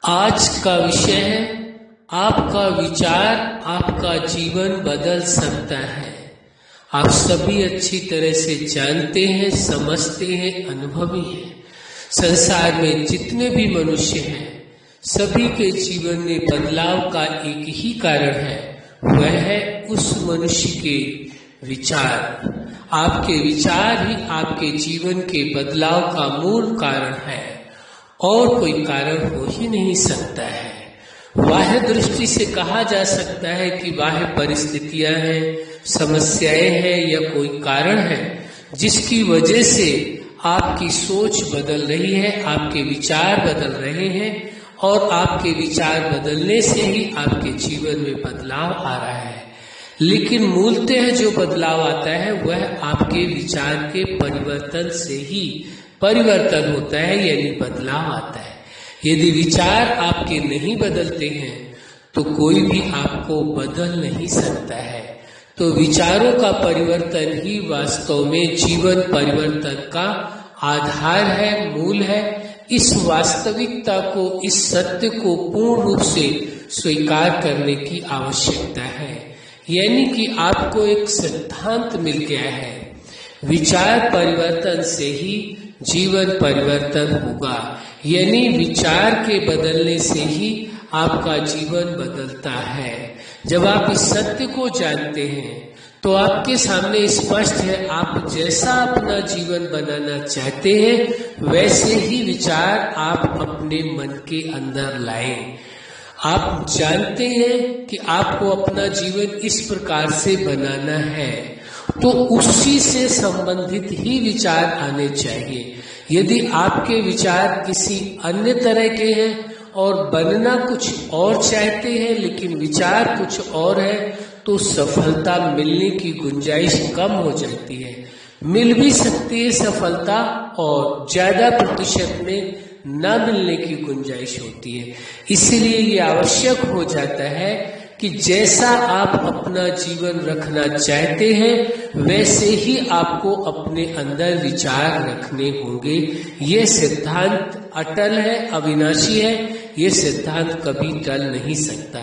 आज का विषय है आपका विचार आपका जीवन बदल सकता है। आप सभी अच्छी तरह से जानते हैं, समझते हैं, अनुभवी हैं। संसार में जितने भी मनुष्य हैं सभी के जीवन में बदलाव का एक ही कारण है, वह है उस मनुष्य के विचार। आपके विचार ही आपके जीवन के बदलाव का मूल कारण है और कोई कारण हो ही नहीं सकता है। बाह्य दृष्टि से कहा जा सकता है कि बाह्य परिस्थितियां हैं, समस्याएं हैं या कोई कारण है जिसकी वजह से आपकी सोच बदल रही है, आपके विचार बदल रहे हैं और आपके विचार बदलने से ही आपके जीवन में बदलाव आ रहा है। लेकिन मूलतः जो बदलाव आता है वह आपके विचार के परिवर्तन से ही परिवर्तन होता है, यानी बदलाव आता है। यदि विचार आपके नहीं बदलते हैं तो कोई भी आपको बदल नहीं सकता है। तो विचारों का परिवर्तन ही वास्तव में जीवन परिवर्तन का आधार है, मूल है। इस वास्तविकता को, इस सत्य को पूर्ण रूप से स्वीकार करने की आवश्यकता है। यानी कि आपको एक सिद्धांत मिल गया है, विचार परिवर्तन से ही जीवन परिवर्तन होगा। यानी विचार के बदलने से ही आपका जीवन बदलता है। जब आप इस सत्य को जानते हैं तो आपके सामने स्पष्ट है, आप जैसा अपना जीवन बनाना चाहते हैं वैसे ही विचार आप अपने मन के अंदर लाएं। आप जानते हैं कि आपको अपना जीवन इस प्रकार से बनाना है तो उसी से संबंधित ही विचार आने चाहिए। यदि आपके विचार किसी अन्य तरह के हैं और बनना कुछ और चाहते हैं लेकिन विचार कुछ और है तो सफलता मिलने की गुंजाइश कम हो जाती है। मिल भी सकती है सफलता और ज्यादा प्रतिशत में न मिलने की गुंजाइश होती है। इसलिए ये आवश्यक हो जाता है कि जैसा आप अपना जीवन रखना चाहते हैं वैसे ही आपको अपने अंदर विचार रखने होंगे। ये सिद्धांत अटल है, अविनाशी है, ये सिद्धांत कभी टल नहीं सकता।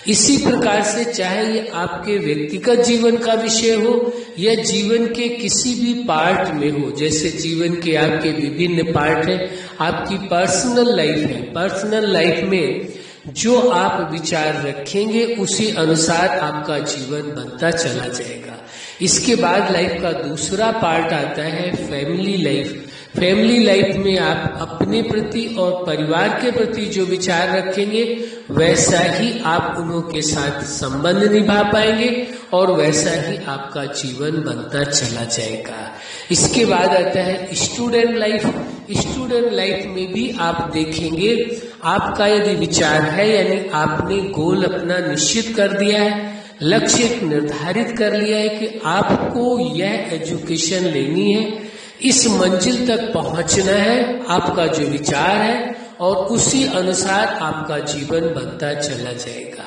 इसी प्रकार से चाहे ये आपके व्यक्तिगत जीवन का विषय हो या जीवन के किसी भी पार्ट में हो, जैसे जीवन के आपके विभिन्न पार्ट हैं, आपकी पर्सनल लाइफ है, पर्सनल लाइफ में जो आप विचार रखेंगे उसी अनुसार आपका जीवन बनता चला जाएगा। इसके बाद लाइफ का दूसरा पार्ट आता है फैमिली लाइफ। फैमिली लाइफ में आप अपने प्रति और परिवार के प्रति जो विचार रखेंगे वैसा ही आप उन्हों के साथ संबंध निभा पाएंगे और वैसा ही आपका जीवन बनता चला जाएगा। इसके बाद आता है स्टूडेंट लाइफ। स्टूडेंट लाइफ में भी आप देखेंगे आपका यदि विचार है, यानी आपने गोल अपना निश्चित कर दिया है, लक्ष्य निर्धारित कर लिया है कि आपको यह एजुकेशन लेनी है, इस मंजिल तक पहुंचना है, आपका जो विचार है और उसी अनुसार आपका जीवन बनता चला जाएगा।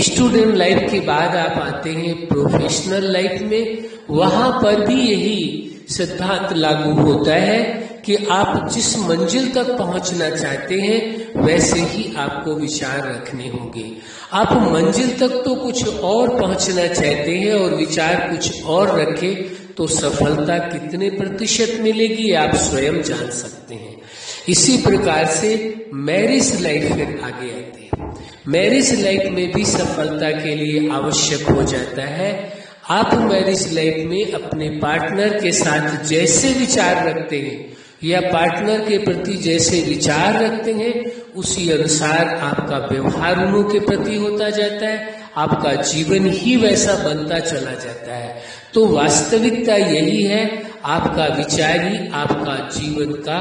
स्टूडेंट लाइफ के बाद आप आते हैं प्रोफेशनल लाइफ में। वहां पर भी यही सिद्धांत लागू होता है कि आप जिस मंजिल तक पहुंचना चाहते हैं वैसे ही आपको विचार रखने होंगे। आप मंजिल तक तो कुछ और पहुंचना चाहते हैं और विचार कुछ और रखें तो सफलता कितने प्रतिशत मिलेगी आप स्वयं जान सकते हैं। इसी प्रकार से मैरिज लाइफ फिर आगे आती है। मैरिज लाइफ में भी सफलता के लिए आवश्यक हो जाता है आप मैरिज लाइफ में अपने पार्टनर के साथ जैसे विचार रखते हैं या पार्टनर के प्रति जैसे विचार रखते हैं उसी अनुसार आपका व्यवहार उन्हों के प्रति होता जाता है, आपका जीवन ही वैसा बनता चला जाता है। तो वास्तविकता यही है, आपका विचार ही आपका जीवन का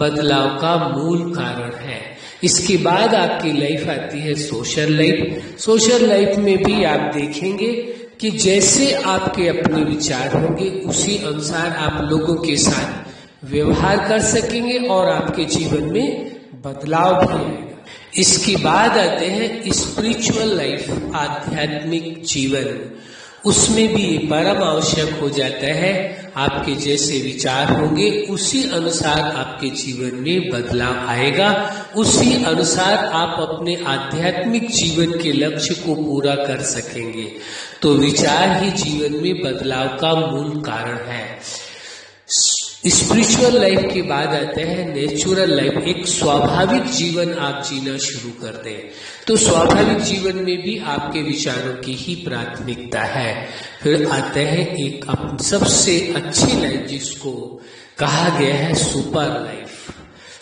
बदलाव का मूल कारण है। इसके बाद आपकी लाइफ आती है सोशल लाइफ। सोशल लाइफ में भी आप देखेंगे कि जैसे आपके अपने विचार होंगे उसी अनुसार आप लोगों के साथ व्यवहार कर सकेंगे और आपके जीवन में बदलाव भी आएगा। इसके बाद आते हैं स्पिरिचुअल लाइफ, आध्यात्मिक जीवन। उसमें भी ये परम आवश्यक हो जाता है। आपके जैसे विचार होंगे उसी अनुसार आपके जीवन में बदलाव आएगा, उसी अनुसार आप अपने आध्यात्मिक जीवन के लक्ष्य को पूरा कर सकेंगे। तो विचार ही जीवन में बदलाव का मूल कारण है। स्पिरिचुअल लाइफ के बाद आता है नेचुरल लाइफ, एक स्वाभाविक जीवन आप जीना शुरू कर दें। तो स्वाभाविक जीवन में भी आपके विचारों की ही प्राथमिकता है। फिर आता है एक सबसे अच्छी लाइफ जिसको कहा गया है सुपर लाइफ।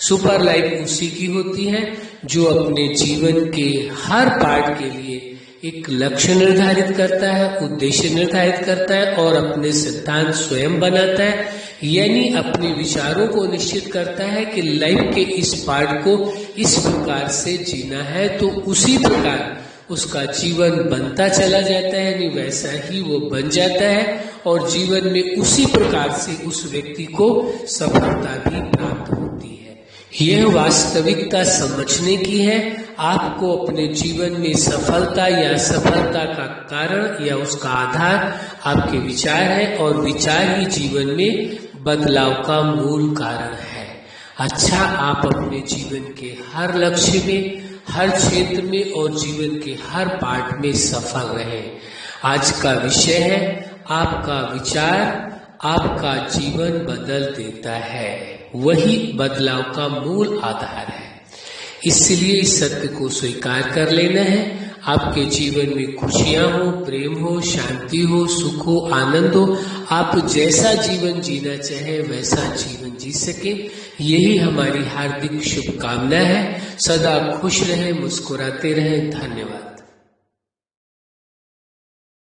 सुपर लाइफ उसी की होती है जो अपने जीवन के हर पार्ट के लिए एक लक्ष्य निर्धारित करता है, उद्देश्य निर्धारित करता है और अपने सिद्धांत स्वयं बनाता है, यानी अपने विचारों को निश्चित करता है कि लाइफ के इस पार्ट को इस प्रकार से जीना है, तो उसी प्रकार उसका जीवन बनता चला जाता है, यानी वैसा ही वो बन जाता है और जीवन में उसी प्रकार से उस व्यक्ति को सफलता भी प्राप्त होती है। यह वास्तविकता समझने की है। आपको अपने जीवन में सफलता या सफलता का कारण या उसका आधार आपके विचार है और विचार ही जीवन में बदलाव का मूल कारण है। अच्छा, आप अपने जीवन के हर लक्ष्य में, हर क्षेत्र में और जीवन के हर पार्ट में सफल रहें। आज का विषय है आपका विचार आपका जीवन बदल देता है, वही बदलाव का मूल आधार है। इसलिए इस सत्य को स्वीकार कर लेना है। आपके जीवन में खुशियां हो, प्रेम हो, शांति हो, सुख हो, आनंद हो। आप जैसा जीवन जीना चाहें वैसा जीवन जी सके, यही हमारी हार्दिक शुभकामना है। सदा खुश रहें, मुस्कुराते रहें। धन्यवाद।